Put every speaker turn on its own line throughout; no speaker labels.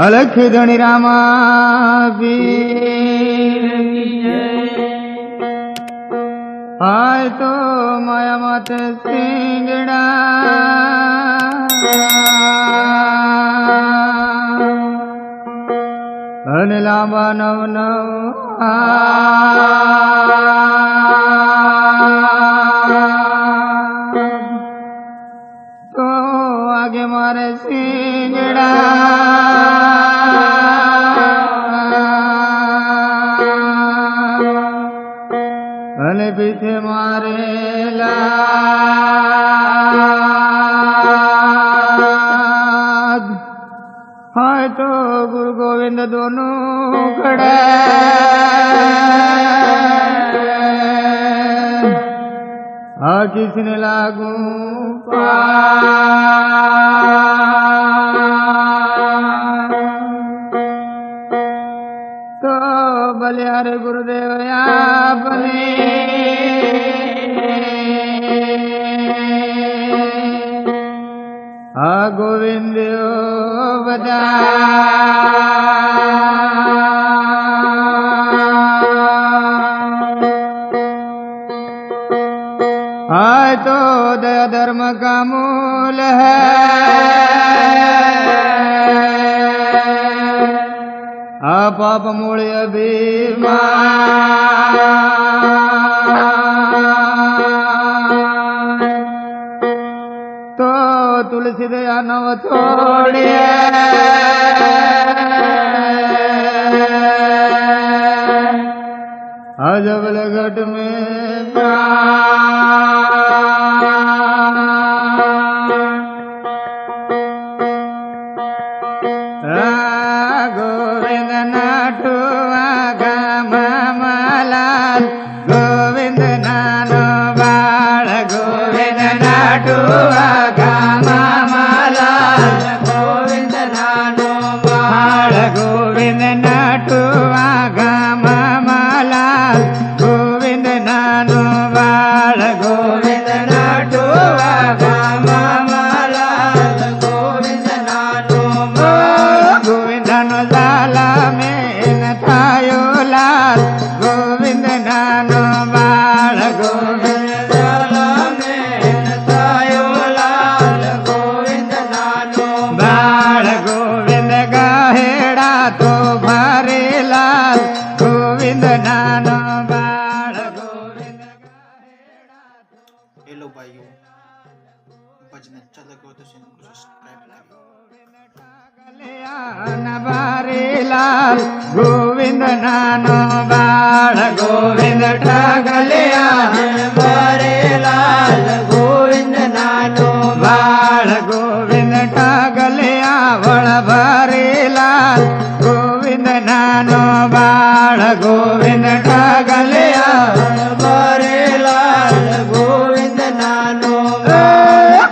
अलख धनी रामा आय तो माया मात सिंगड़ा अन लांबा नव नव तो आगे मारे सिंगड़ा अने पीछे मारेला हाय तो गुरु गोविंद दोनों खड़े आ किसने लागू तो बलियारे गुरुदेव आपने आ गोविंद बदा आय तो दया धर्म का मूल है आ पाप मूल अभिमान तो तुलसी दया नव छोड़े अजबल घट में गोविंद नाटुआ गामलाल गोविंद नानो बाळ गोविंद नाटुआ गामलाल गोविंद नानो बाळ गोविंद नाटुआ गामलाल गोविंद नानो बाळ गोविंद नाटुआ गामलाल गोविंद नानो गोविंदनो झाला मेन थायो लाल गोविंद नानो बाळ गोविंद झाला मेन थायो लाल गोविंद नानो बाळ गोविंद गाहेडा तो भारे लाल गोविंद नानो बाळ गोविंद गाहेडा
हेलो भाइयों भजन अच्छा लगे तो चैनल को सब्सक्राइब
बारे लाल गोविंद नानो बाळ गोविंद ठागल्या बारे लाल गोविंद नानो बाळ गोविंद ठागल्या वळ बारे लाल गोविंद नानो बाळ गोविंद ठागल्या बारे लाल गोविंद नानो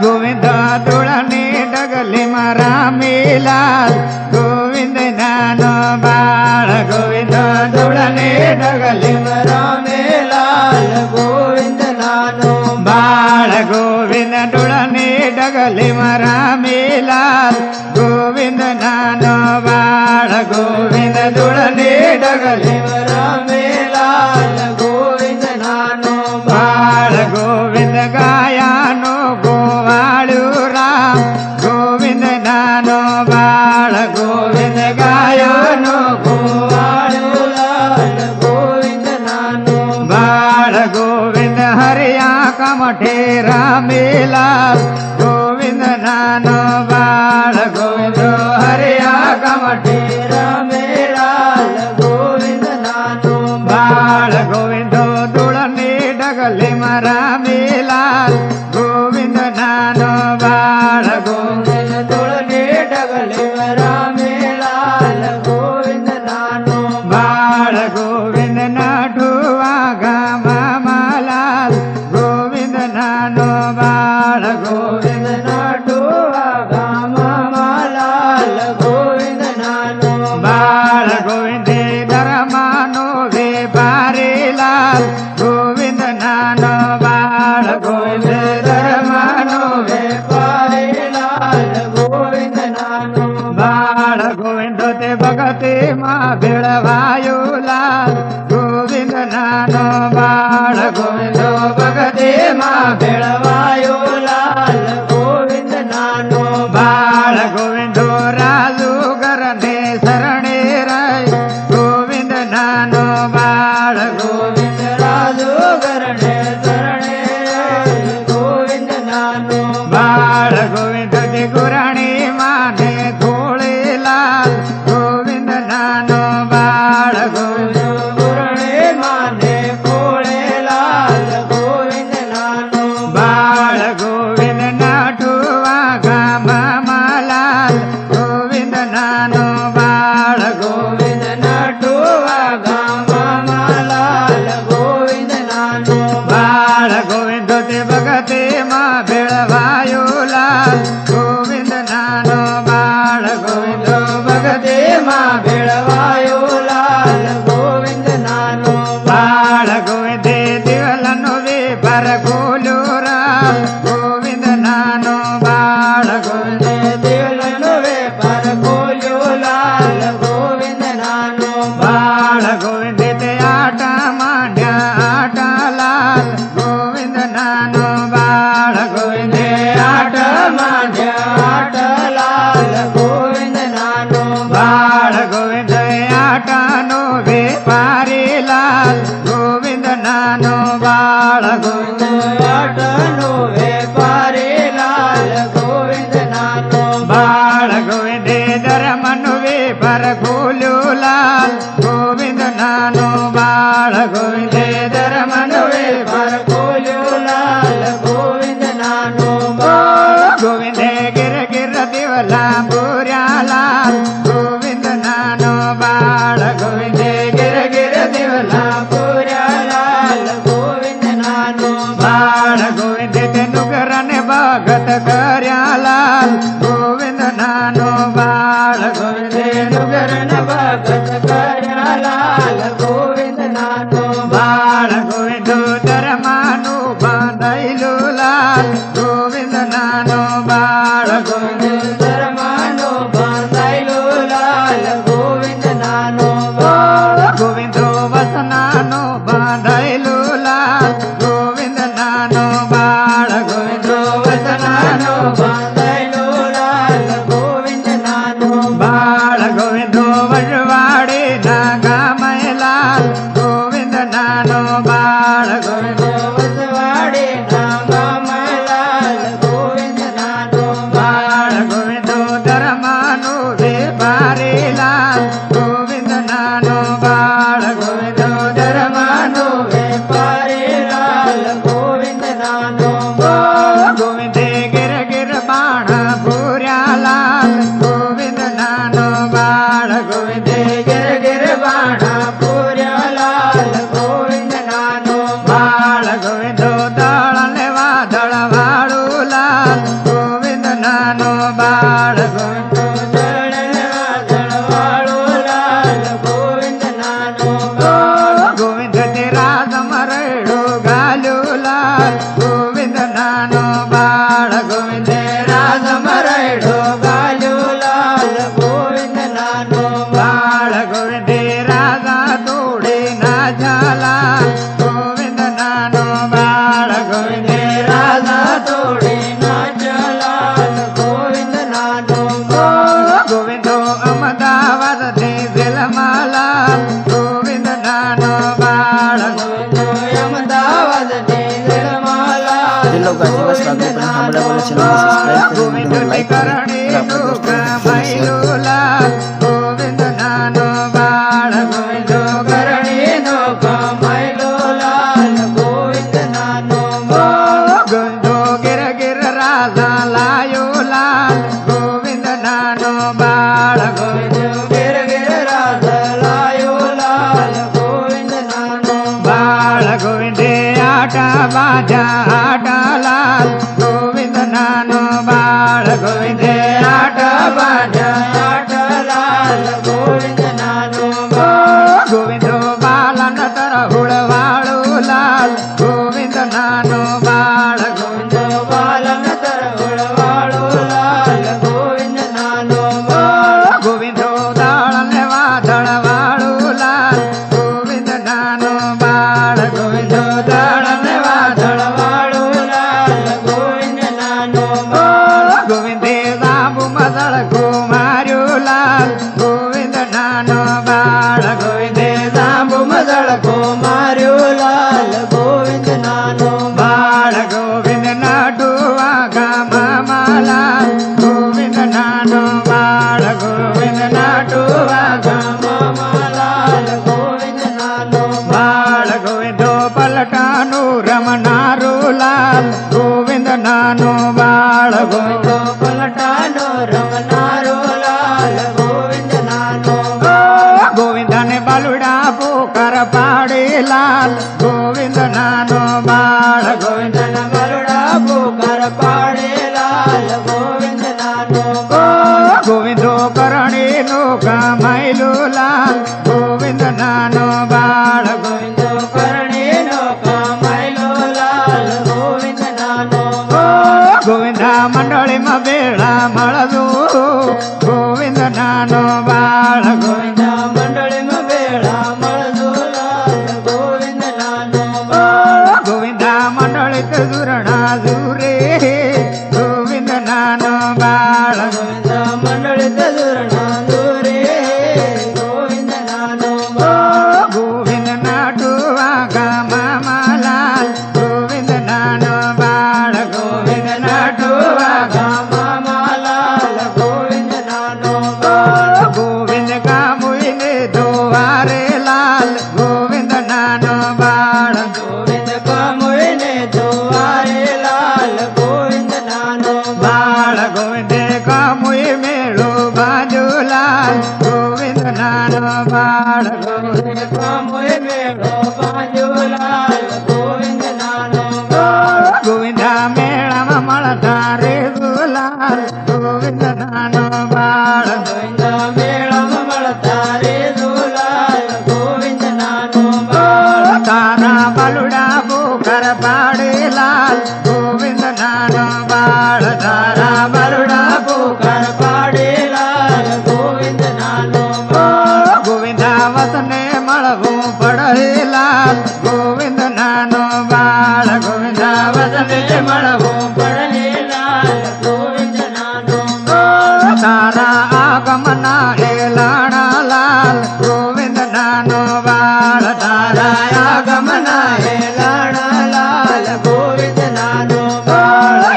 गोविंद तुळणी डगली मारा मिलाल गोविंद नानो बाळ गोविंद तुळणी डगली मारा मिलाल गोविंद नानो बाळ गोविंद तुळणी डगली मारा मिलाल गोविंद नानो बाळ गोविंद तुळणी डगली मारा मिलाल गोविंद नानो बाळ गोविंद गायानो गोवाळू राम गोविंद नानो बाळ गोविंद गायानो गोवाळू लाल गोविंद नानो बाळ गोविंद हरिया कामठे रामेलाल गोविंद नानो बाळ गोविंद हरिया कामठे रामेलाल गोविंद नानो बाळ गोविंद तुळणी डगले मारा मेलाल गोविंद नानो बाळ गोविंद तुळणी डगले मारा मेलाल गोविंद नानो बाळ गोविंद नाठुआ गामलाल गोविंद नानो बाळ गोविंद नाठुआ गामलाल गोविंद नानो બાળ ગોવિંદ તે ભગતે માં ભેળવાયું લાલ ગોવિંદ નાનો બાળ ગોવિંદ ભગતે માં ભેળવાયું લાલ ગોવિંદ નાનો બાળ ગોવિંદો રાજુ ગરને શરણે રહી ગોવિંદ નાનો બાળ ગોવિંદ રાજુ ગરને શરણે રહી ગોવિંદ નાનો બાળ ગોવિંદ તે ગુરાણી માને ધોળે લાલ ગોવિંદ નાનો બાળ ગોવિંદ ગુરાણી માને ધોળે લાલ ગોવિંદ નાનો બાળ ગોવિંદ નાઠુવા ગામમાં લાલ ગોવિંદ નાનો બાળ ગોવિંદ નાઠુવા ગામમાં લાલ ગોવિંદ નાનો બાળ ગોવિંદ તે ભગતે માં ભેળવાયું લાલ ગોવિંદ નાનો બાળ ગોવિંદ ભગતે માં ભેળવાયું લાલ ગોવિંદ નાનો બાળ ગોવિંદે દિવલનો વેપાર ખોલ્યો રાલ ગોવિંદ નાનો બાળ ગોવિંદે દિવલનો વેપાર ખોલ્યો લાલ ગોવિંદ નાનો બાળ ગોવિંદે તે આટા માંડ્યા આટા લાલ ગોવિંદ નાનો બાળ ગોવિંદે આટા માંડ્યા આટા લાલ ગોવિંદ નાનો બાળ ગોવિંદ આટાનો વેપારી લાલ ગોવિંદ નાનો બાળ ગોવિંદ આટાનો વેપારી લાલ ગોવિંદ નાનો બાળ ગોવિંદે ધર્મનો વેપાર ખોલ્યો લાલ ગોવિંદ નાનો બાળ ગોવિંદે ધર્મનો વેપાર ખોલ્યો લાલ ગોવિંદ નાનો બાળ ગોવિંદે ગિર ગિર દિવલા બોર્યા લાલ ગોવિંદ નાનો બાળ ગોવિંદે ગિર ગિર દિવલા બોર્યા લાલ ગોવિંદ નાનો બાળ ગોવિંદે તે નુગરને ભગત કર્યા લાલ ગોવિંદ નાનો બાળ ગોવિંદે નુગરને ભગત કર્યા લાલ ગોવિંદ નાનો બાળ ગોવિંદો ધર્માનું બાંધાયેલું લાલ ગોવિંદ નાનો બાળ ગોવિંદ ધર્માનું બાંધાયેલું લાલ ગોવિંદ નાનો બાળ ગોવિંદો વસનાનો બાંધાયેલું લાલ ગોવિંદ નાનો બાળ ગોવિંદો વસનાનો બાંધાયેલું લાલ ગોવિંદ નાનો બાળ ગોવિંદો વજવાડે ના ગામે લાલ ગોવિંદ નાનો બાળ ગોવિંદો વજવાડે ના ગામે લાલ ગોવિંદ નાનો બાળ ગોવિંદો ધર્માનો વેપારી લાલ ગોવિંદ નાનો બાળ ગોવિંદો ધર્માનો વેપારી લાલ ગોવિંદ નાનો બાળ ગોવિંદે ગિર ગિર બાણા ભૂર્યા લાલ ગોવિંદ નાનો બાળ ગોવિંદે ગિર ગિર બાણા ભૂર્યા લાલ ગોવિંદ નાનો બાળ ગોવિંદો દળને વાદળ વાળું લાલ ગોવિંદ નાનો બાળ ગોવિંદો દળને વાદળ વાળું લાલ ગોવિંદ નાનો બાળ ગોવિંદ તે રાજ મરેડો ગાલ્યું લાલ ગોવિંદ નાનો બાળ ગોવિંદે રાજ મરેડો ગાલ્યું લાલ ગોવિંદ નાનો બાળ ગોવિંદે રાજા તોડે ના ઝાલા ગોવિંદ નાનો બાળ ગોવિંદે રાજા તોડે ના ઝાલા ગોવિંદ નાનો બાળ ગોવિંદો અમદાવાદ ને જેલમાં લાલ ગોવિંદ નાનો બાળ ગોવિંદો અમદાવાદ ને જેલમાં લાલ
હેલો ગાઈસ સ્વાગત છે આપણે બોલે છે સબસ્ક્રાઇબ કરી વિડિયો લાઈક કરી આપણા દોસ્તો
લાલ ગોવિંદ નાનો બાળ ગોવિંદો કરણીનો કમાયલો લાલ ગોવિંદ નાનો બાળ ગોવિંદો ગિર ગિર રાજા લાયો લાલ ગોવિંદ નાનો બાળ ગોવિંદો ગિર ગિર રાજા લાયો લાલ ગોવિંદ નાનો બાળ ગોવિંદે આટા બાજા આટા લાલ ગોવિંદ નાનો બાળ ગોવિંદે આટા બાજા આટા લાલ ગોવિંદ નાનો બાળ ગોવિંદો બાલન તરહુળ વાળું લાલ ગોવિંદ નાનો બાળ ગોવિંદો બાલન તરહુળ વાળું લાલ ગોવિંદ નાનો બાળ કુમાર્યું લાલ ગોવિંદ નાનો બાળ ગોવિંદે જાંબુ મદળકો
માર્યો લાલ ગોવિંદ નાનો
બાળ ગોવિંદ નાટુવા ગામમાં લાલ ગોવિંદ નાનો બાળ ગોવિંદ નાટુવા
ગામમાં લાલ ગોવિંદ નાનો
બાળ ગોવિંદો પલટાનું રમનારું લાલ ગોવિંદ નાનો બાળ
ગોવિંદો પલટાનો રમનારો લાલ ગોવિંદ નાનો
ગોવિંદને બાલુડા પોકર પાડે લાલ ગોવિંદ નાનો બાળ
ગોવિંદના બરડા પોકાર પાડે લાલ ગોવિંદ નાનો
ગોવિંદો કરણી નો કમાયેલું લાલ ગોવિંદ નાનો બાળ
ગોવિંદો કરણીનો કમાયેલો લાલ ગોવિંદ નાનો
ગોવિંદા મંડળીમાં બેળા મળતું ગોવિંદ નાનો બાળ
ગોવિંદ મંડળીમાં બેળા મળજો લાલ ગોવિંદ નાનો
ગોવિંદા મંડળી તો દુરણા દુરે ગોવિંદ નાનો બાળ
ગોવિંદ મંડળી તજુરના દોરે ગોવિંદ નાનો
ગોવિંદ નાટુવા ગામમાં લાલ ગોવિંદ નાનો બાળ ગોવિંદ નાટુવા
ગામમાં લાલ ગોવિંદ નાનો
ગોવિંદ કામુઈને દોવારે લાલ ગોવિંદ નાનો બાળ
ગોવિંદ કમોઈને જોવારે લાલ ગોવિંદ નાનો
બાળ ગોવિંદે કામુઈ મેળો બાજુ લાલ ગોવિંદ નાનો બાળ
ગોવિંદ કમોઈ મેળો બાજો લાલ ગોવિંદ નાનો
ગોવિંદા મેળામાં મળતા રે લાલ ગોવિંદ નાનો બાળ
ગોવિંદ મેળામાં મળતા રે લાલ ગોવિંદ નાનો
તારા બાલુડા પોકર પાડે લાલ ગોવિંદ નાનો બાળ તારા બાલુડા
પોકાર પાડે લાલ ગોવિંદ નાનો
ગોવિંદા વસને મળવું પડે લાલ ગોવિંદ નાનો બાળ ગોવિંદા વસને મળવું
પડે લાલ ગોવિંદ નાનો
તારા આગમના હેલાણા લાલ ગોવિંદ નાનો બાળ તારા આગમના
લાણા લાલ ગોવિંદ નાનો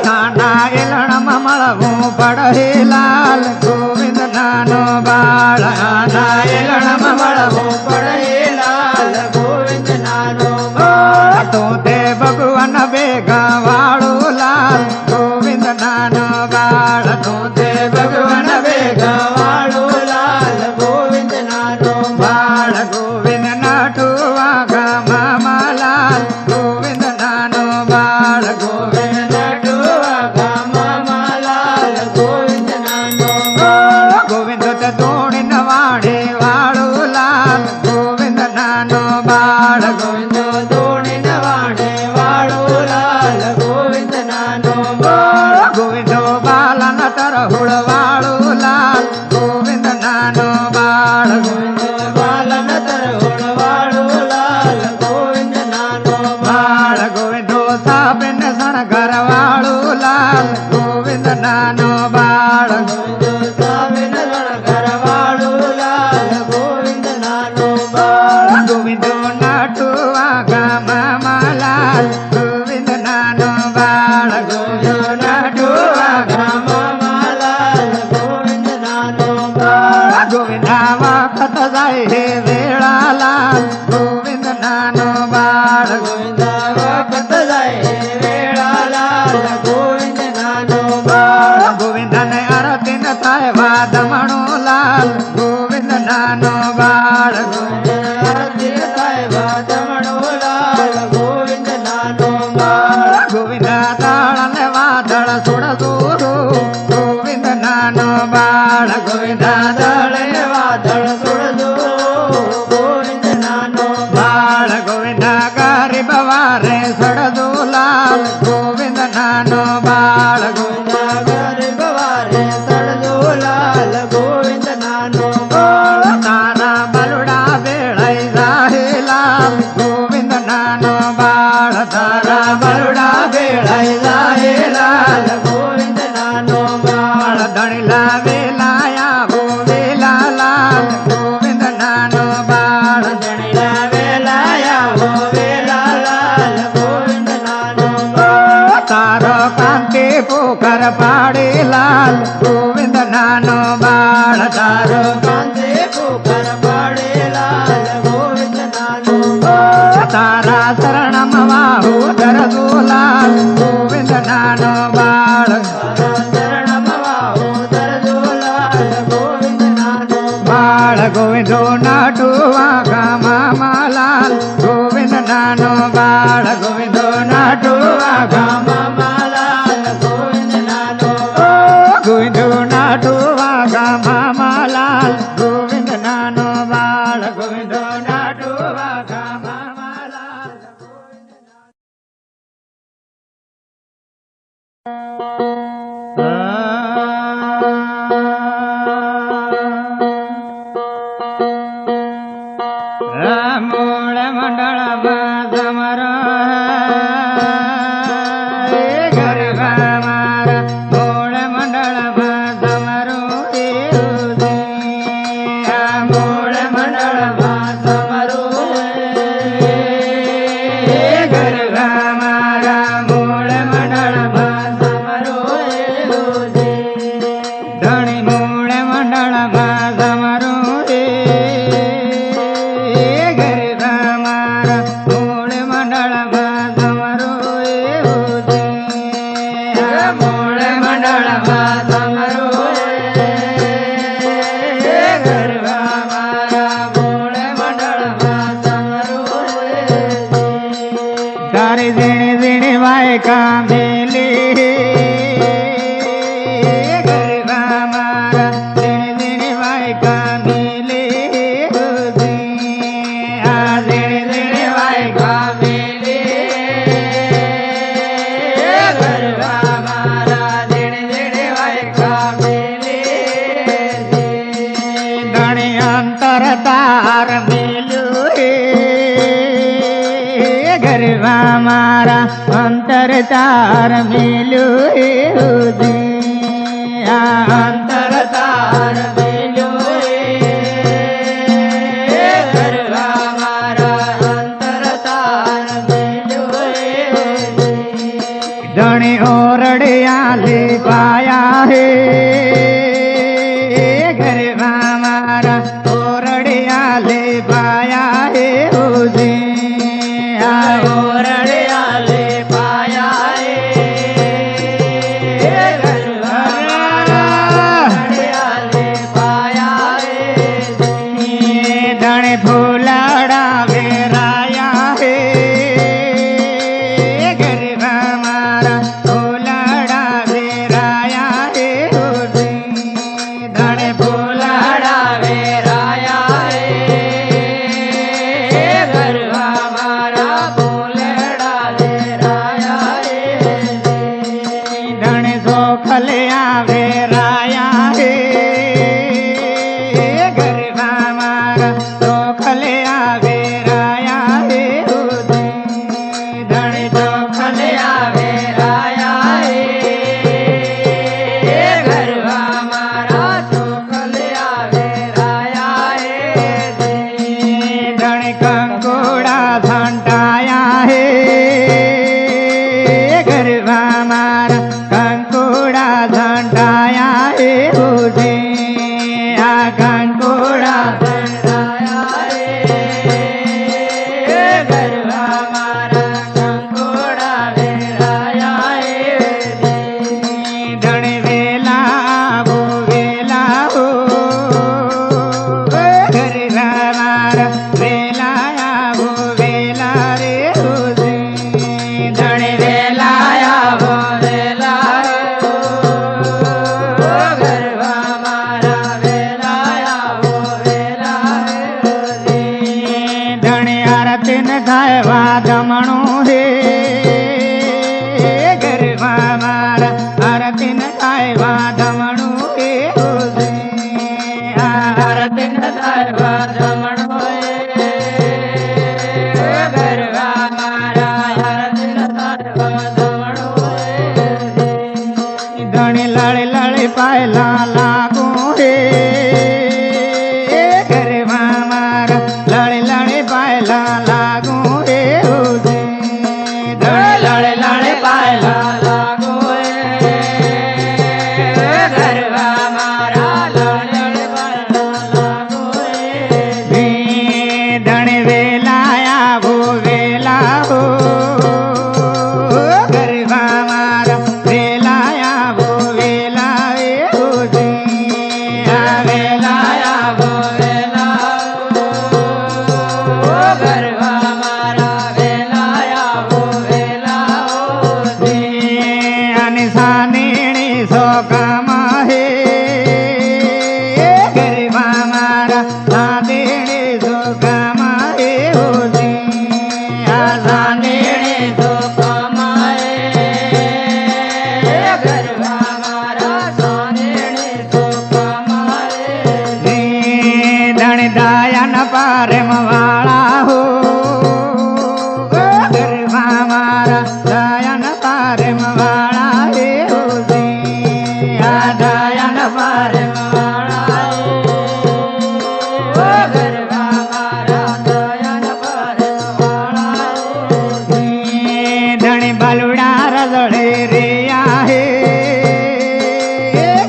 નાના એલણમાં મળવું પડે લાલ ગોવિંદ નાનો બાળ નાના એલણમાં મળવું
પડે લાલ ગોવિંદ નાનો
તો તે ભગવાન ભેગા વાળું લાલ ગોવિંદ નાનો બાળ તો તે ભગવાન ભેગા
વાળો લાલ ગોવિંદ નાનો
બાળ ગોવિંદ નાઠુવા ગામમાં લાલ ગોવિંદ નાનો બાળ ગોવિંદ
નટુઆ ગામમાં લાલ ગોવિંદ નાનો
ગોવિંદ તે તોડીને વાડે વાળું લાલ ગોવિંદ નાનો બાળ
ગોવિંદ દોડીને વાડે વાળો લાલ ગોવિંદ નાનો
ગોવિંદો બાલન તરહુળ વાળું લાલ ગોવિંદ નાનો બાળ
ગોવિંદ બાલન તરહોળ વાળો લાલ ગોવિંદ નાનો
બાળ ગોવિંદો સાબેન શણગર વાળું લાલ ગોવિંદ નાનો બાળ
ગોવિંદ સાવેન રણકર વાળો લાલ ગોવિંદ નાનો
ગોવિંદો નાટુવા ગામમાં લાલ ગોવિંદ નાનો બાળ ગોવિંદ નાટુવા
ગામમાં લાલ ગોવિંદ નાનો
ગોવિંદા વખત જાય હે વેળા લાલ ગોવિંદ નાનો બાળ
ગોવિંદ વખત જાય વેળા લાલ ગોવિંદ નાનો
ગોવિંદને આરતી ન થાય વાદમણો લાલ ગોવિંદ નાનો બાળ
આરતી થાય વાદમણો લાલ ગોવિંદ નાનો
ગોવિંદ તાળ ને વાદળ છોડતું ગોવિંદ નાનો બાળ ગોવિંદ
વાદળ ને વાદળ છોડજો ગોવિંદ નાનો
બાળ ગોવિંદ ગરીબ વારે સડજો લાલ ગોવિંદ નાનો બાળ
ગોવિંદ ગરીબ વારે સડજો લાલ ગોવિંદ નાનો
તારા બલુડા વેળાઈ રાહે લાલ ગોવિંદ નાનો બાળ તારા બલુડા વેળાઈ રાહે લાલ
ગોવિંદ નાનો
બાળ ધણી લાવે લાલ પાડે લાલ ગોવિંદ નાનો બાળ તારો
કાંધે પોકર પાડે લાલ ગોવિંદ નાનો
તારા શરણમાં વાહુ ધરજો લાલ ગોવિંદ નાનો બાળ બાળ ગોવિંદો નાટુવા ગામમાં લાલ ગોવિંદ નાનો બાળ ગોવિંદો નાટુવા ગામમાં લાલ ગોવિંદ નાનો ગોવિંદો નાટુવા ગામમાં લાલ ગોવિંદ નાનો બાળ ગોવિંદો નાટુવા ગામમાં લાલ મૂળ મંડળ સમરો ગરબા મારા મૂળ મંડળ સમરો મૂળ મંડળ સમરો ગરબા મારા મૂળ મંડળ સમરો ધણી મૂળ મંડળ સમરો તારી ઝીણી ઝીણી વાય કાંધેલી ગરબા મારા ઝીણી ઝીણી વાય કાંધેલી આ ઝીણી ઝીણી વાય કાંધેલી ગરબા મારા ઝીણી ઝીણી વાય કાંધેલી ધણી અંતર તાર મેલ્યું ગરબા મારા અંતર તાર મેલ્યું અંતર તાર મેલ્યું ગરબા મારા અંતર તાર મેલ્યું ધણી ઓરડિયા લે પાયા હે ગરબા મારા ઓરડિયા લે પાયા હે ફૂલાડા વેરાયા હે ગરબા મારા ફૂલાડા વેરાયા હે ધણે ફૂલાડા વેરાયા હે ગરબા મારા ફૂલાડા વેરાયા હે ધણે સોખલિયા વેરાયા હે ગરબા મારા કંકોડા છંટાયા હે ગરબા મારા કંકોડા છંટાયા હે આ કંકોડા છંટાયા હે ગરબા મારા કંકોડા વેરાયા હે ધણી વેલા આવો વેલા હો ગરબા મારા થાય જમણું હે ગરબા મારા આરતી ન થાય જમણું હે આરતી ન થાય જમણું હે ગરબા મારા આરતી ન થાય જમણું હે ધણી લળી લળી પાયલા લાગુ હે ગરબા મારા લળી લળી પાયલા લાગુ લડે લડે પાયલા લાગો ડાયન પારેમ વાળા હો ગરબા મારા ડાયન પારેમ વાળા હે હોજી આ ડાયન પારેમ વાળા ગરબા મારા ડાયન પારેમ વાળા ધણી બાલુડા રજળે રે આહે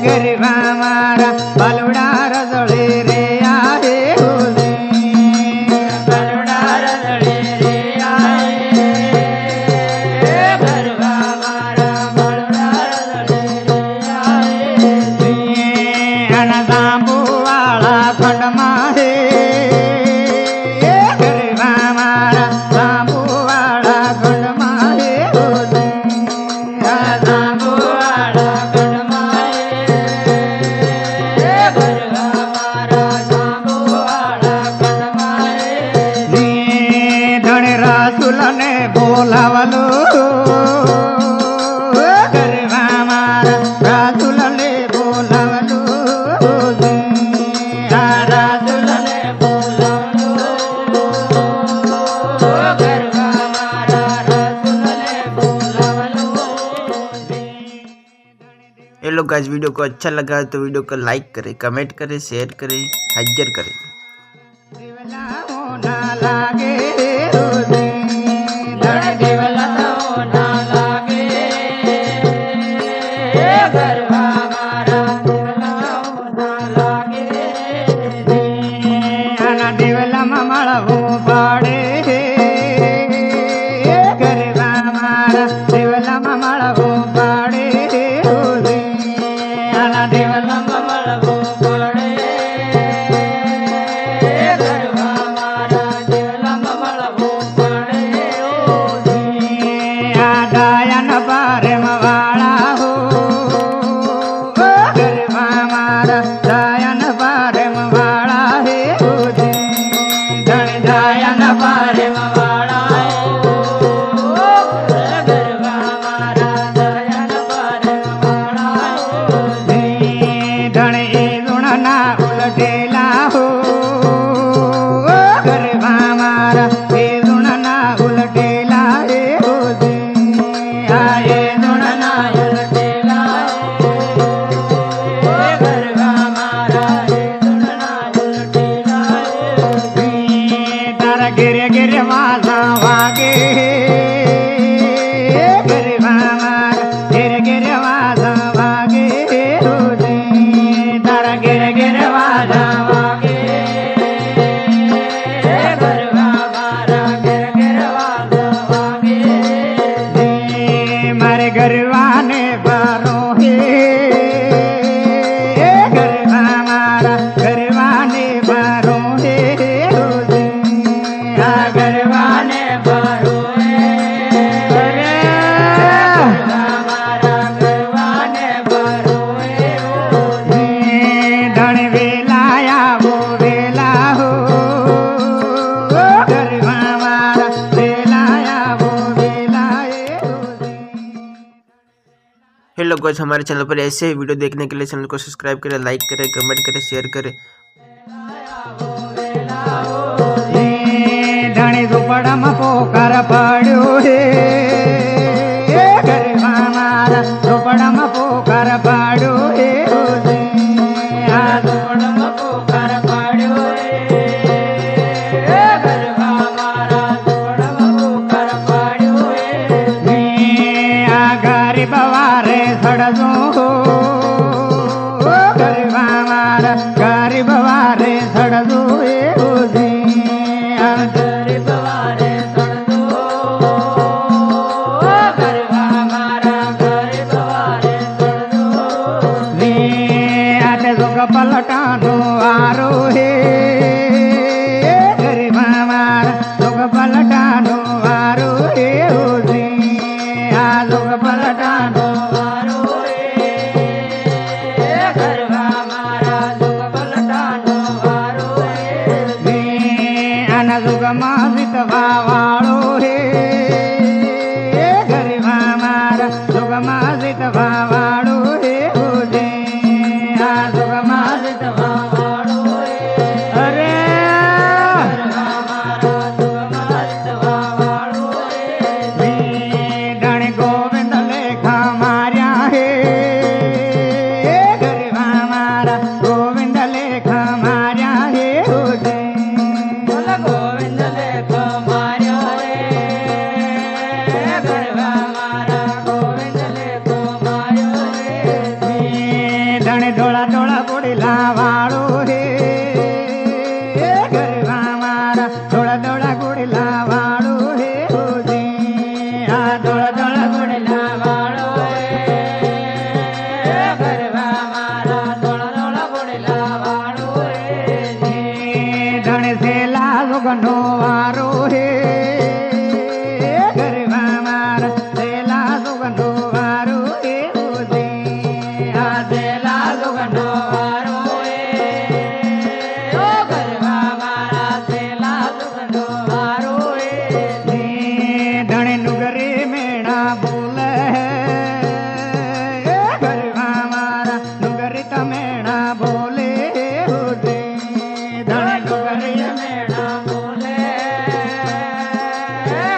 ગરબા મારા બાલુડા રજળે રે આહે રાસુલને બોલાવલો ગરબા મારા રાસુલને બોલાવલો રાસુલને બોલાવલો ગરબા મારા રાસુલને બોલાવલો।
ये लोग गाइस वीडियो को अच्छा लगा तो वीडियो को लाइक करें, कमेंट करें, शेयर करें, हाइजर करें।
लागे
हेलो गाइस, हमारे चैनल पर ऐसे ही वीडियो देखने के लिए चैनल को सब्सक्राइब करें, लाइक करें, कमेंट करें, शेयर करें।
धणी झोपड़ाમાં પોકાર પાડ્યો હે ગરબા મારા ઝોપડામાં પોકાર પાડ્યો હે આ ઝોપડામાં પોકાર પાડ્યો હે ગરબા મારા ઝોપડામાં પોકાર પાડ્યો હે આ ગરીબ વારે સડજો ગરબા મારા ગરીબ વારે સડજો હે આ ગરીબ વારે સડજો ગરબા મારા ગરીબ વારે સડજો આટે જોગ પલટાનો વારો હે ગરબા મારા જોગ પલટાનો વારો હે આ જોગ પલટાનો વારો હે ગરબા મારા જોગ પલટાનો વારો હે આના જોગમાં વિતવા વાળો હે ગરબા મારા જોગમાં વિતવા વાળો હે આ જોગમાં વિતવા વાળો હે અરે સુગંધો વારો હે ગરબા મારા સેલા સુગંધો વારો હે આ સેલા સુગંધો વારો હે ઓ ગરબા મારા સેલા સુગંધો વારો હે ધણે નુગરે મેણા બોલે ગરબા મારા નુગરે તમેણા બોલે ધણે નુગરે મેણા બોલે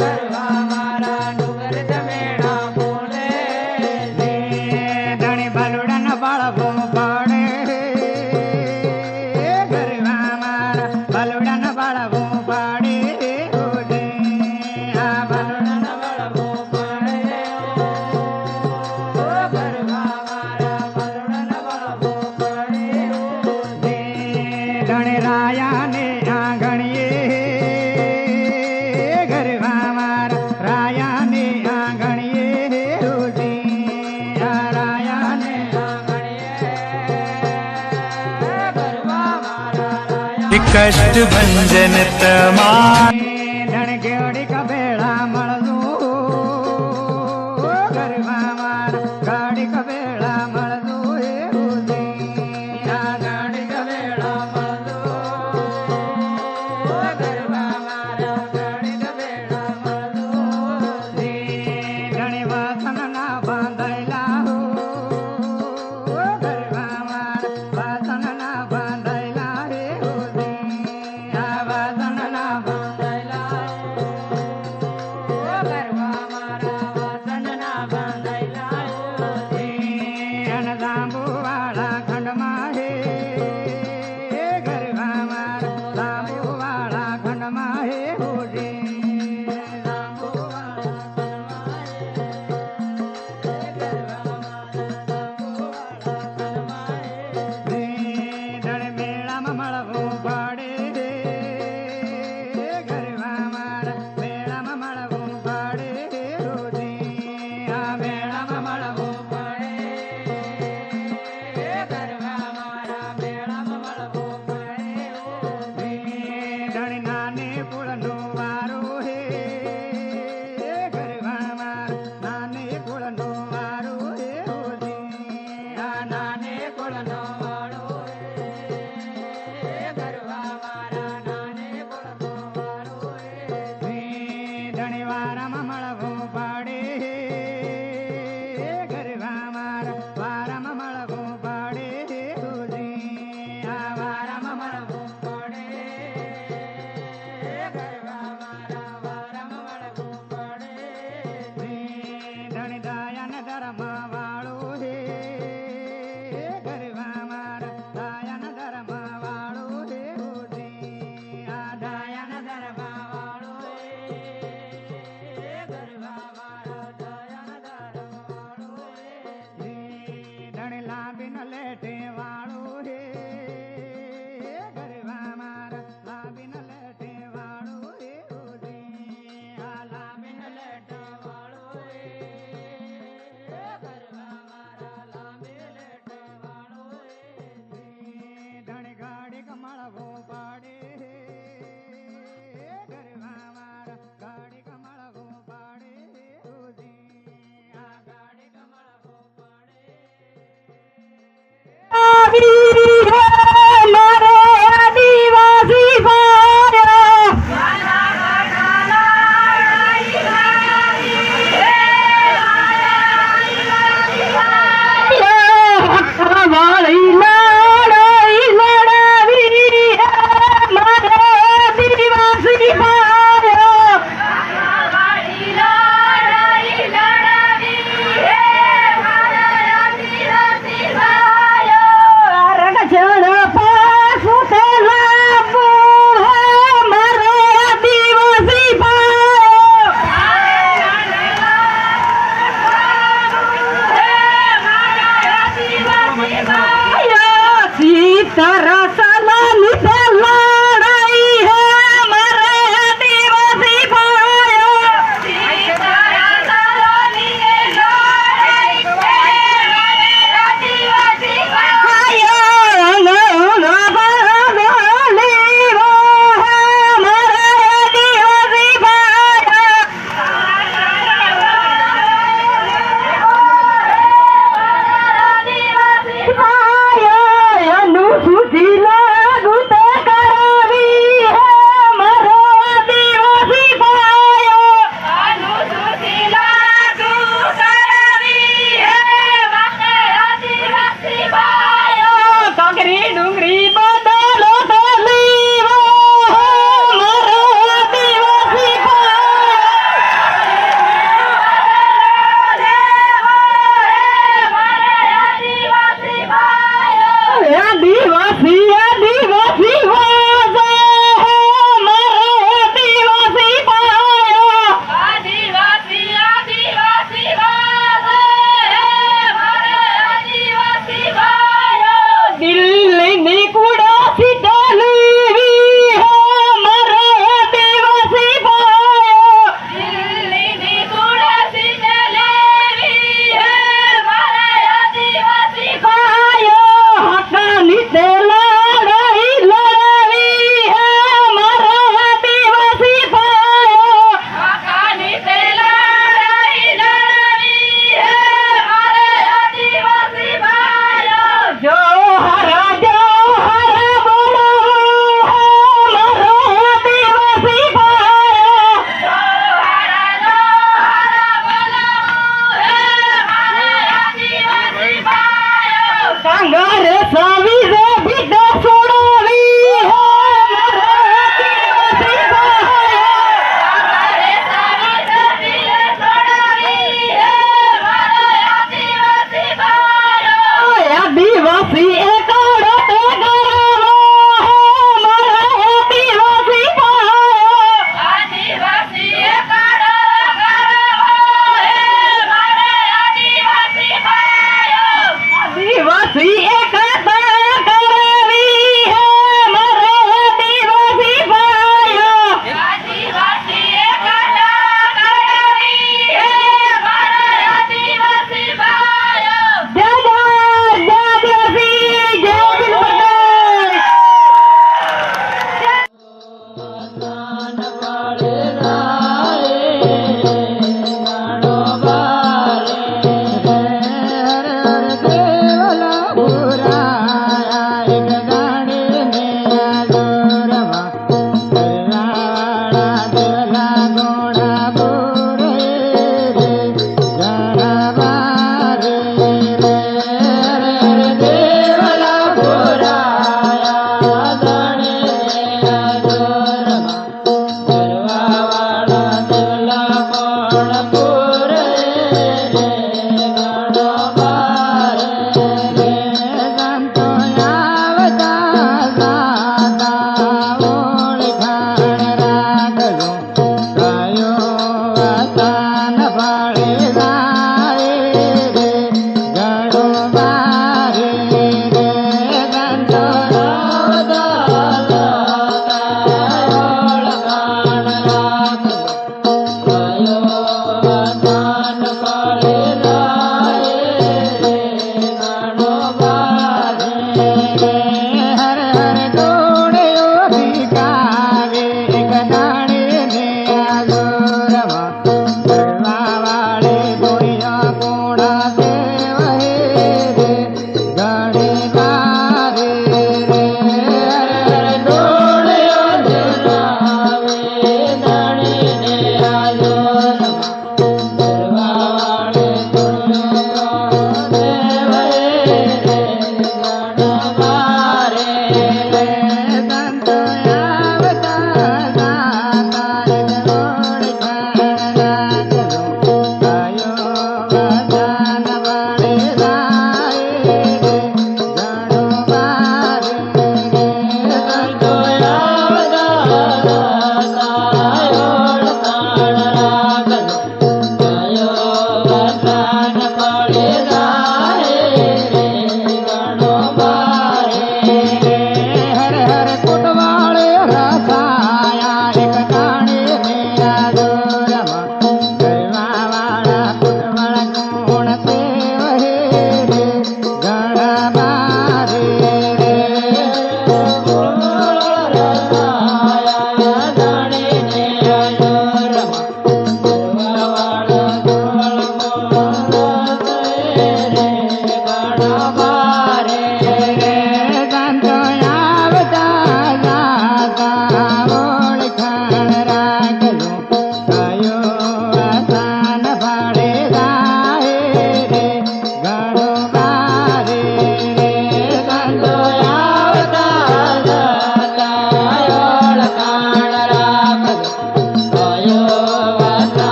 ગરબા મારા નુગરે તમેણા બોલે ધણે બાલુડાના બાળકો પાડે ગરબા મારા બાલુડાના બાળકો પાડે આ બાલુડાના બાળકો પાડે ગરબા મારા બાલુડાના બાળકો પાડે ધણે રાયાને આંગણીએ ગરબા મારા રાયાને આંગણીએ આ રાયાને આંગણીએ ગરબા મારા રાયા
કષ્ટ ભંજન તમા
ધણ કેવડી કબેળા મળતું ગરબા મારા ગાડી કબેળા મળતું આ ગાડી કબેળા મળતું ગરબા મારા ગાડી કબેળા મળતું ધણી વાસણના બાંધાયેલા ગરબા મારા વાસણના બાંધાયેલા રે આ વાસણના બાંધાયેલા ગરબા મારા વાસણના બાંધાયેલા અને લાંબુવાળા ખંડમાં હે ગરબા મારા લાંબુવાળા ખંડમાં હે લાંબુવાળા ખંડમાં હે ગરબા મારા ધણ મેળામાં મળવું પડે ગરબા મારા મેળામાં મળવું પડે આ મેળામાં મળવું પડે ગરબા મારા મેળામાં મળવું પડે ધણ નાને કુળનો વારો હે ગરબા મારા નાને કુળનો વારો હે આ નાને કુળનો વારો હે ગરબા મારા નાને કુળનો વારો હે ધણી વારામાં મળવું પડે ગરબા મારા વારામાં મળવું પડે આ વારામાં મળવું પડે ગરબા મારા વારામાં મળવું પડે ધણી દાયાન ધર્મ વાળો હે ગરબા મારા દાયાન ધર્મ વાળો હે આ દાયાન ધર્મ વાળો હે ગરબા મારા દાયાન ધર્મ વાળો હે ધણી લાંબી ન લેટે વાળો હે ગરબા મારા લાંબી ન લેટે વાળો હે આ લાંબી ન લેટે વાળો હે ગરબા મારા લાંબી લેટે વાળો હે ધણી ગાડી કમળવો પાડે ગરબા મારા ગાડી કમળવો પાડે આ ગાડી કમળવો પાડે
મારે આદિવાસી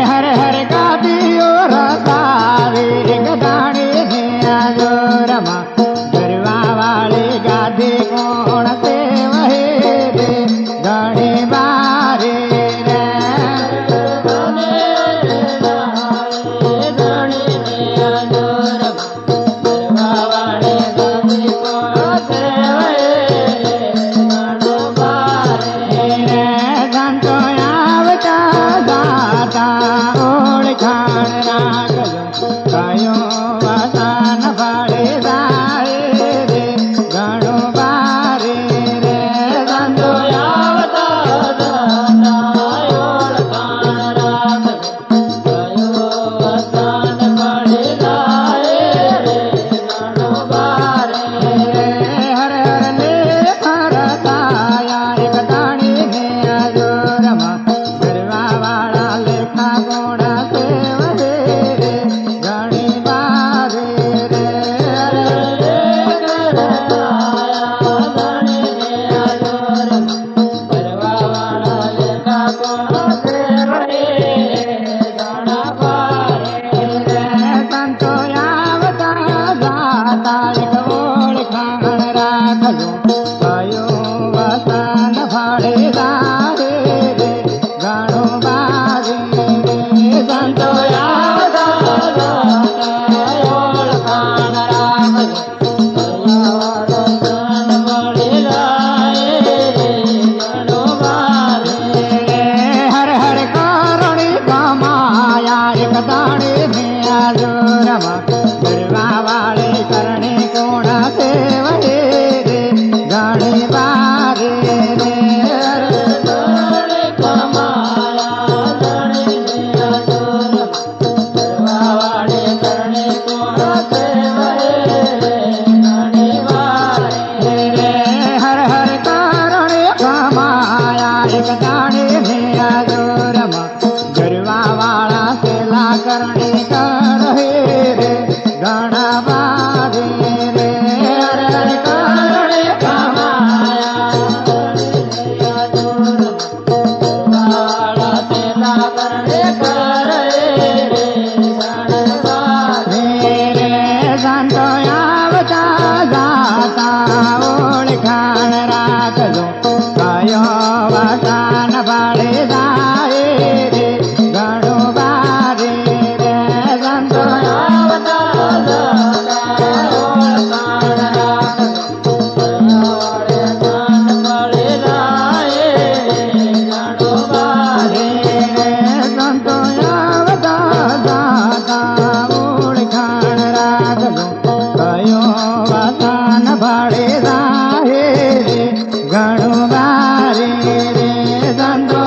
હર હર ગાદીઓ રસાવે ગદાણી ને આજો રમા ગરવા વાળી ગાદી કોણ સેવહે રે ઘણી બારે રે સંતો આવતા જાતા ઓળખાણ રાખજો કયો વસન ફળે જાય રે ઘણું બારે રે સંતો હર હર લે ફરતાયા એક દાણી ને આજો રમા ગરવા વાળા લેખા ગોણા સેવહે રે ઘણી બારે રે સંતો આવતા જાતા એક ઓળખાણ રાખજો કયો વસન ફળે જાય રે ઘણું બારે રે સંતો હર હર કરણી કમાયા એક દાણી ને આજો રમા ગરવા વાળી કરણી કોણ સેવહે રે ઘણી બારે રે હર હર કરણી કમાયા એક દાણી ને આજો રમા ગરવા વાળા સેલા કરણી કરહે રે ઘણા બારે રે હર હર કરણી સંતો આવતા જાતા ઓળખાણ રાખજો કયો વસન ફળે જાય રે ઘણું બારે રે સંતો સંતો આવતા જાતા ઓળખાણ રાખજો કયો વસન ફળે જાય રે ઘણું બારે રે સંતો સંતો આવતા જાતા ઓળખાણ રાખજો કયો વસન ફળે જાય રે ઘણું બારે રે સંતો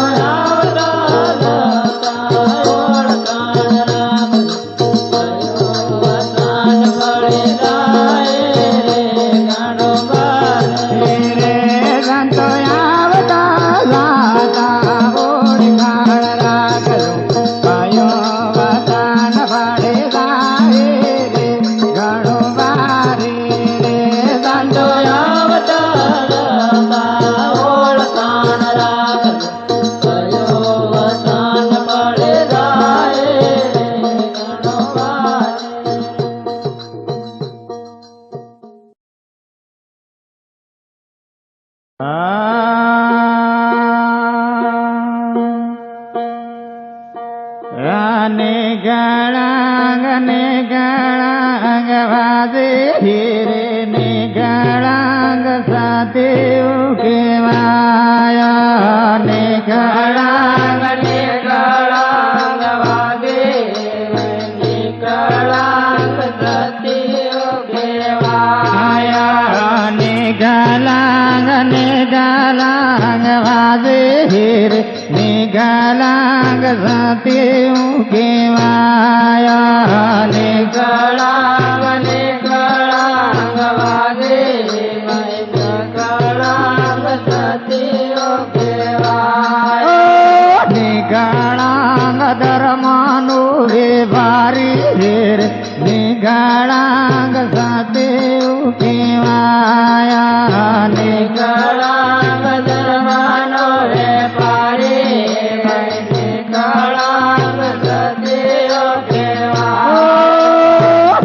ગળાંગ વાજે હીરે ને ગળાંગ સાથે કેવાયા ને ગળાંગ વાજે ને ગળાંગ સાથે કેવાયા ને ગળાંગ વાજે હીરે ને ગળાંગ સાથે કેવાયા ને ગળાંગ વાજે ગળાંગ સાથે કેવાયા ને ગળાંગ ધર્માનું વેવારી રે ને ગળાંગ સાથે કેવાયા
નિકળાંગ ધર્મનો વેપારી ભાઈ નિકળાંગ સતીઓ કહેવાય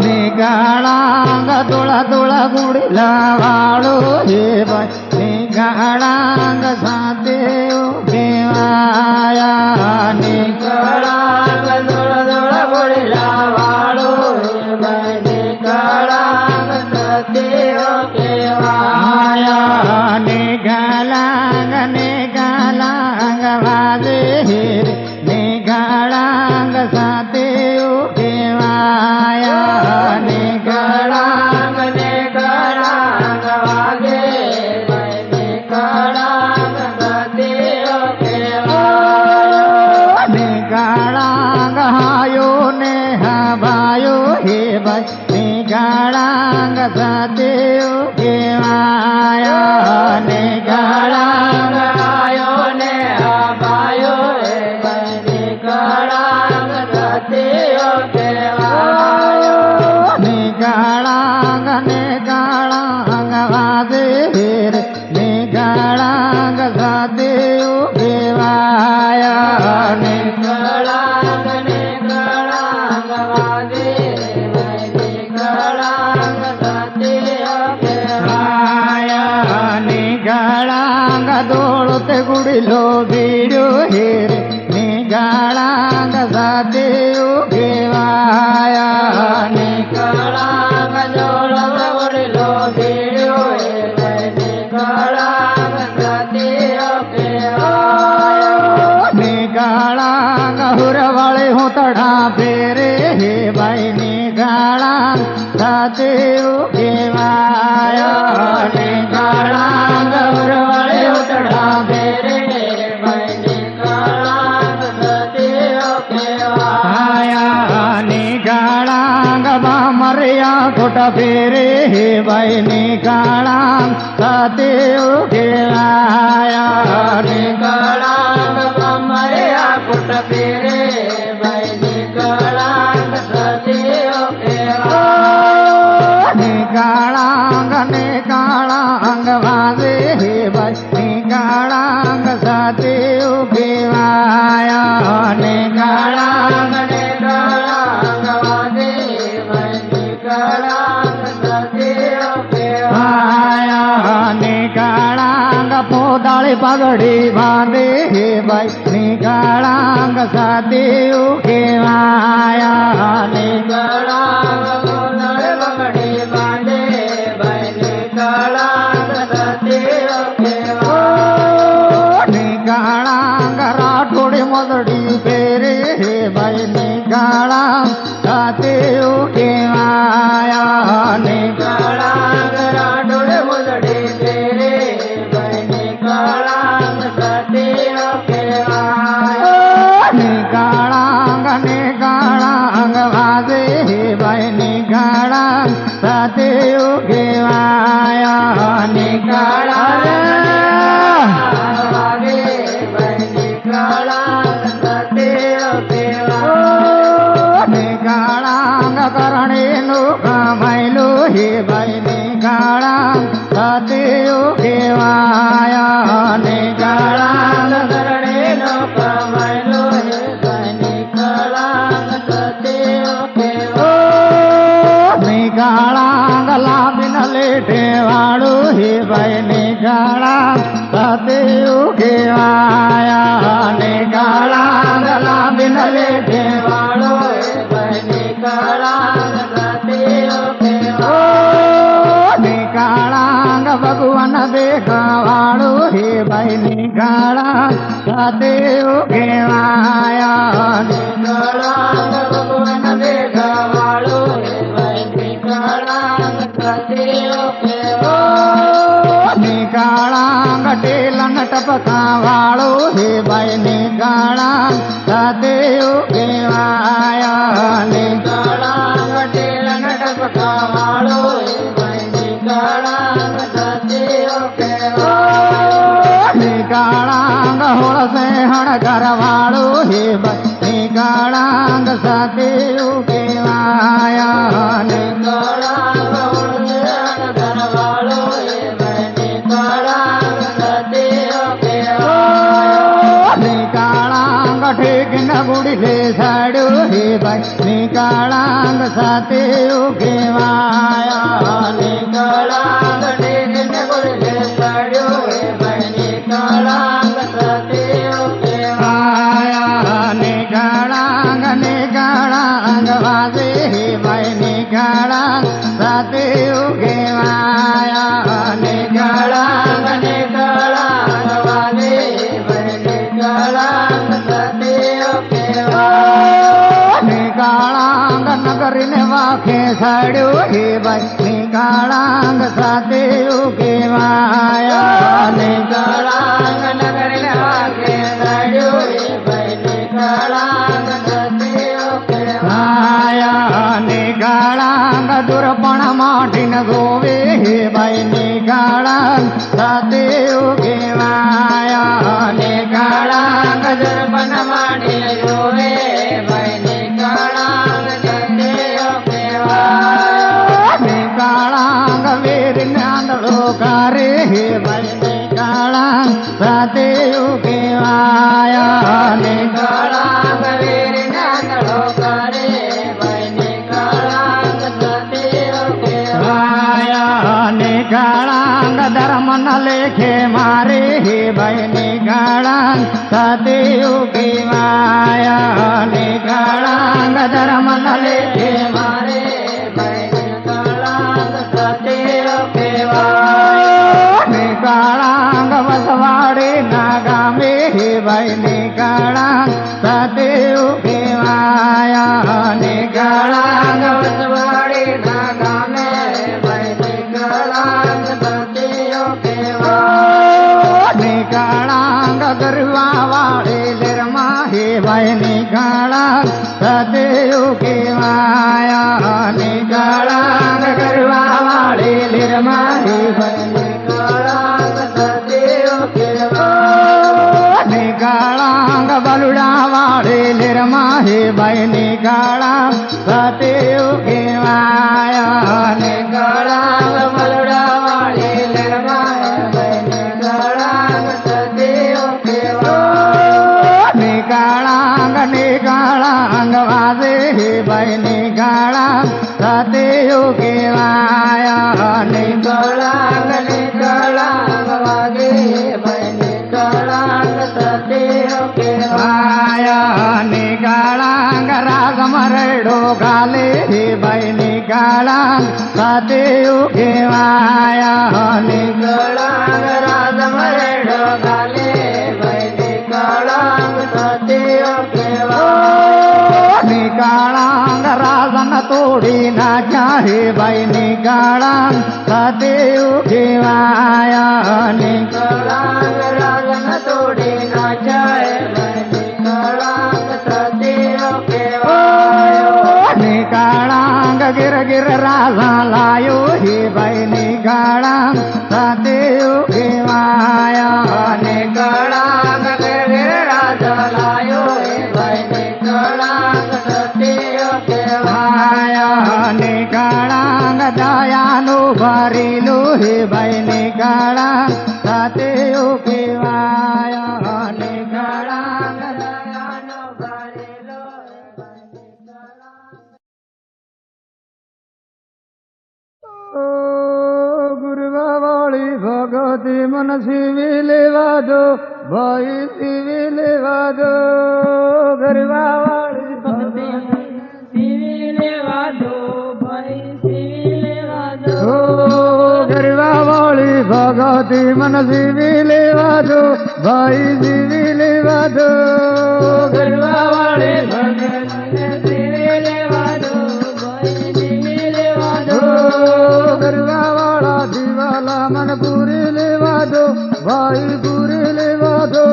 નિગાળાંગ તોળા તોળા ગુડલા વાળો હે ભાઈ નિગાળાંગ સાથે કેવાયા
નિકળાંગ દોળ દોળ બોલેલા વાળો ભાઈ નિકળાંગ સતીઓ કહેવાય
નિગાળાંગ નિગાળાંગ વાજે હે નિગાળાંગ સાથે કેવાયા
નિકળાંગ નિકળાંગ વાગે ભાઈ નિકળાંગ સતીઓ કહેવાય
નિગાળાંગ હાયો ને હાભાયો હે ભાઈ નિગાળાંગ સાથે કેવાયા નિગાળાંગ
આયો ને આબાયો હે ભાઈ નિકળાંગ સતીઓ કહેવાય
નિગાળાંગ નિગાળાંગ વાજે હે રે નિગાળાંગ સાથે કેવાયા
નિકળાંગ નિકળાંગ વાગે ભાઈ નિકળાંગ સતીઓ કહેવાય
નિગાળાંગ દોડતે ગુડલો ભીડ્યો હે રે નિગાળાંગ સાથે કેવાયા
નિકળાંગ જોડ વડલો ભીડ્યો હે ભાઈ નિકળાંગ સતીઓ કહેવાય
નિગાળાંગ હુરવાળે હું તડા ફેરે હે ભાઈ નિગાળાંગ સાથે કેવાયા નિગાળાંગ હુરવાળે હું તડા ફેરે
ભાઈ નિકળાંગ સતીઓ કહેવાય
નિગાળાંગ બામરિયા ખોટા ફેરે હે ભાઈ નિગાળાંગ સાથે કેવાયા
નિકળાંગ બમરે આકુટ ફેરે ભાઈ નિકળાંગ સતીઓ કહેવાય
નિગાળાંગ નિગાળાંગ વાજે હે ભાઈ નિગાળાંગ સાથે કેવાયા નિગાળાંગ
નિકળાંગ વાગે ભાઈ નિકળાંગ સતીઓ
આયા નિગાળાંગ પોદાળી પગડી બાંધે હે ભાઈ નિગાળાંગ સાથે કેવાયા
નિકળાંગ ગોદળ બગડી બાંધે ભાઈ નિકળાંગ સતીઓ કહેવાય
નિગાળાંગ રાઠોડી મદડી ફેરે હે ભાઈ નિગાળાંગ સાથે કેવાયા
નિકળાંગ રાડોળ મુદડી ફેરે ભાઈ નિકળાંગ સતીઓ કહેવાય
નિગાળાંગ નિગાળાંગ વાજે હે ભાઈ નિગાળાંગ સાથે કેવાયા નિગાળાંગ
વાગે ભાઈ નિકળાંગ સતીઓ કહેવાય
નિગાળાંગ કરણીનું કમાયેલું હે ભાઈ નિગાળાંગ સાથે કેવાયા નિગાળાંગ
કરણેનો કમાયેલો હે ભાઈ નિકળાંગ સતીઓ કહેવાય
નિગાળાંગ લાંબીને લેઠે વાળું હે ભાઈ નિગાળાંગ સાથે કેવાયા નિગાળાંગ લાંબીને લેઠે
વાળો હે ભાઈ નિકળાંગ સતીઓ કહેવાય
નિગાળાંગ ભગવાન દેખા વાળું હે ભાઈ નિગાળાંગ સાથે કેવાયા
નિકળાંગ ભગવાન દેખા વાળો હે ભાઈ નિકળાંગ સતીઓ કહેવાય
નિગાળાંગ ટેલન ટપકા વાળું હે ભાઈ નિગાળાંગ સાથે કેવાયા
નિકળાંગ ટેલન ટપકા વાળો હે ભાઈ નિકળાંગ સતીઓ કહેવાય
નિગાળાંગ હોળસે હણકર વાળું હે ભાઈ નિગાળાંગ સાથે કેવાયા
નિકળાંગ હોળસે હણકર
નિકાળાંગ સાથે ઉકેવાયા નિકાળાંગ ટેકને ગુરજે ચડ્યો હે ભાઈ નિકાળાંગ સાથે ઉકેવાયા નિકાળાંગ નિકાળાંગ વાજે હે ભાઈ નિકાળાંગ સાથે ઉકેવાયા નિકાળાંગ નિકાળાંગ વાજે હે ભાઈ નિકાળાંગ સાથે ઉકેવાયા નિકાળાંગ નગરીને વાંખે સાડ્યો હે ભાઈ નિકાળાંગ સાથે ઉકેવાયા નિકાળાંગ નગરીને વાંખે સાડ્યો હે ભાઈ નિકાળાંગ સાથે ઉકેવાયા નિકાળાંગ દુર્પણ માટીને ગોવે હે ભાઈ નિકાળાંગ સાથે ઉકેવાયા નિકાળાંગ દુર્પણ માટીને ગોવે ભાઈ નિકાળાંગ સાથે ઉકેવાયા નિકાળાંગ વીરને આંધળો કરે હે ભાઈ નિકાળાંગ સાથે ઉકેવાયા નિકાળાંગ વીરને આંધળો કરે ભાઈ નિકાળાંગ સાથે ઉકેવાયા નિકાળાંગ ધર્મ ન લેખે મારે હે ભાઈ નિકાળાંગ સાથે ઉકેવાયા નિકાળાંગ ધર્મ ન લેખે મારે ભાઈ નિકાળાંગ સાથે ઉકેવાયા નિકાળાંગ વસવાડે ના ગામે હે ભાઈ નિકાળાંગ સાથે ઉકેવાયા નિકાળાંગ વસવાડે ના ગામે ભાઈ નિકાળાંગ સાથે ઉકેવાયા નિકાળાંગ ગરવા વાળે લેરમાં હે ભાઈ નિકાળાંગ સાથે ઉકેવાયા નિકાળાંગ ગરવા વાળે લેરમાં હે ભાઈ નિકાળાંગ સાથે ઉકેવાયા નિકાળાંગ બલુડા વાળે લેરમાં હે ભાઈ નિકાળાંગ સાથે ઉકેવાયા નિકાળાંગ બલુડા વાળે લેરમાં હે ભાઈ નિકાળાંગ સાથે ઉકેવાયા નિકાળાંગ નિકાળાંગ વાજે હે ભાઈ નિકાળાંગ સાથે ઉકેવાયા નિકાળાંગ નિકાળાંગ વાજે હે ભાઈ નિકાળાંગ સાથે ઉકેવાયા નિકાળાંગ રાગ મરડો ગાલે હે ભાઈ નિકાળાંગ સાથે ઉકેવાયા નિકાળાંગ રાગ મરડો ગાલે ભાઈ નિકાળાંગ સાથે ઉકેવાયા નિકાળાંગ રાજન તોડી નાખ્યા હે ભાઈ નિકાળાંગ સાથે ઉકેવાયા નિકાળાંગ રાજન તોડી નાખ્યા હે ભાઈ નિકાળાંગ સાથે ઉકેવાયા નિકાળાંગ ગિર ગિર રાજા લાયો હે ભાઈ નિકાળાંગ સાથે ઉકેવાયા નિકાળાંગ ગિર ગિર રાજા લાયો હે ભાઈ નિકાળાંગ સાથે ઉકેવાયા નિકાળાંગ દયાનું ભરેલું હે ભાઈ નિકાળાંગ સાથે ઉકેવાયા નિકાળાંગ દયાનું ભરેલું હે ભાઈ નિકાળાંગ ગુરવા વાળી ભગતી મન સીવી લેવા દો ભાઈ સીવી લેવા દો ગરવા વાળી ભગતી સીવી લેવા દો ભાઈ સીવી લેવા દો ગરવા વાળી ભગતી મન સીવી લેવા દો ભાઈ સીવી લેવા દો ગરવા વાળી ભગતી સીવી લેવા દો ભાઈ સીવી લેવા દો ગરવા વાળા દીવાલા મન પૂરી લેવા દો ભાઈ પૂરી લેવા દો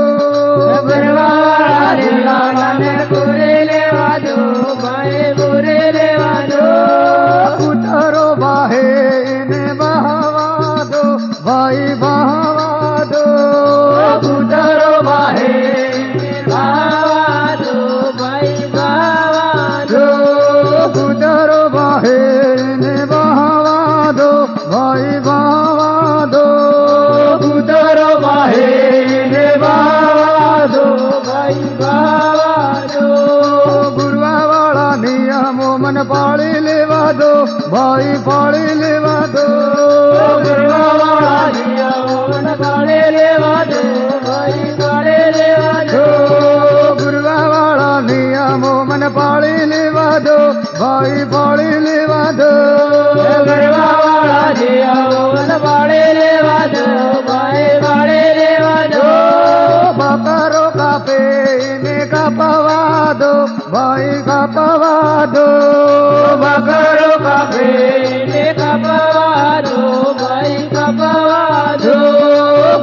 ગરવા વાળા દીવાલા મન પૂરી લેવા દો ભાઈ પૂરી લેવા દો ઉતારો બાહે એને બહાવા દો ભાઈ બહાવા દો ઉતારો બાહે એને બહાવા દો ભાઈ બહાવા દો ઉતારો બાહે એને બહાવા દો ભાઈ બહાવા દો ઉતારો બાહે એને બહાવા દો ભાઈ બહાવા દો ગુરવા વાળા નિયમો મન ભાઈ પાળી લેવા દો
ગરવાવાળા જીયાઓને પાળે લેવા દો ભાઈ પાળે લેવા દો
ગુરવાવાળા નિયમો મને પાળી લેવા દો ભાઈ પાળી લેવા દો
ગરવાવાળા જીયાઓને પાળે લેવા દો ભાઈ પાળે લેવા દો
બકરો કાપે એને કાપવા દો ભાઈ કાપવા દો
બકરો કાપે ને કાપવા દો ભાઈ કાપવા દો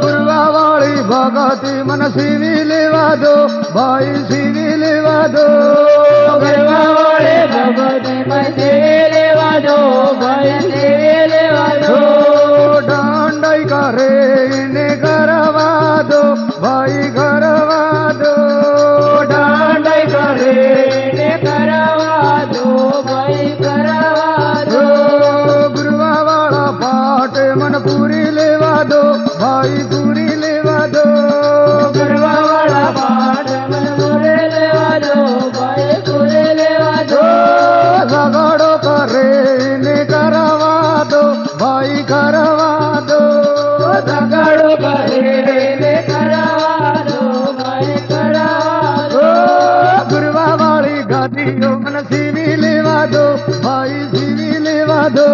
ગુરવાવાળી ભગતી મને સીવી લેવા દો ભાઈ સીવી લેવા દો
ગરવાવાળે ભગવતી પાસે લેવા દો ભાઈ સેવે લેવા દો
દંડઈ કરે એને કરવા દો ભાઈ કરવા દો
દાંડઈ કરે ને કરાવા દો ભાઈ કરાવા દો
ગુરવાવાળા પાટે મને પૂરી લેવા દો ભાઈ પૂરી લેવા દો
ગરવાવાળા પાઠ મન પૂરે લેવા દો ભાઈ પૂરે લેવા દો
ઝઘડો કરે એને કરવા દો ભાઈ કરવા દો
ઝઘડો કરે ને કરાવા દો ભાઈ કરાવા દો
ગુરવાવાળી ગાદીઓ મને સીવી લેવા દો ભાઈ સીવી લેવા દો